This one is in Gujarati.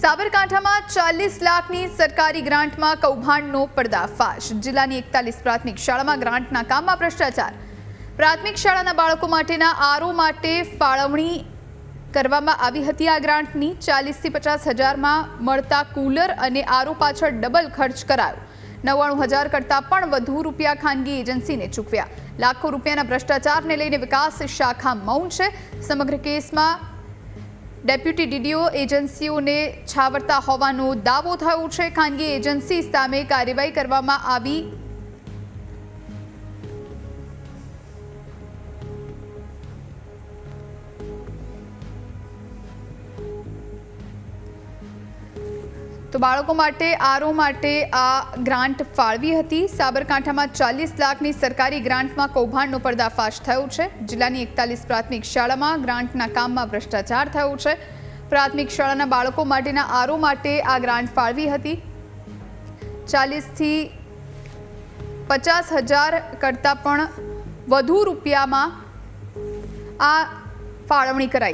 સાબરકાંઠામાં 40 લાખની સરકારી ગ્રાન્ટમાં કૌભાંડનો પર્દાફાશ। જિલ્લાની 41 પ્રાથમિક શાળામાં ગ્રાન્ટના કામમાં ભ્રષ્ટાચાર। પ્રાથમિક શાળાના બાળકો માટેના આરઓ માટે ફાળવણી કરવામાં આવી હતી। આ ગ્રાન્ટની 40 થી 50 હજારમાં મળતા કુલર અને આરઓ પાછળ ડબલ ખર્ચ કરાયો। 99,000 કરતાં પણ વધુ રૂપિયા ખાનગી એજન્સીને ચૂકવ્યા। લાખો રૂપિયાના ભ્રષ્ટાચારને લઈને વિકાસ શાખા મૌન છે। સમગ્ર કેસમાં ડેપ્યુટી ડીડીઓ એજન્સીઓને છાવરતા હોવાનો દાવો થયો છે। ખાનગી એજન્સી સામે કાર્યવાહી કરવામાં આવી। તો બાળકો માટે આરઓ માટે આ ગ્રાન્ટ ફાળવી હતી। સાબરકાંઠામાં 40 લાખની સરકારી ગ્રાન્ટમાં કૌભાંડનો પર્દાફાશ થયો છે। જિલ્લાની 41 પ્રાથમિક શાળામાં ગ્રાન્ટના કામમાં ભ્રષ્ટાચાર થયો છે। પ્રાથમિક શાળાના બાળકો માટેના આરઓ માટે આ ગ્રાન્ટ ફાળવી હતી। 40 થી 50 હજાર કરતાં પણ વધુ રૂપિયામાં આ ફાળવણી કરાઈ।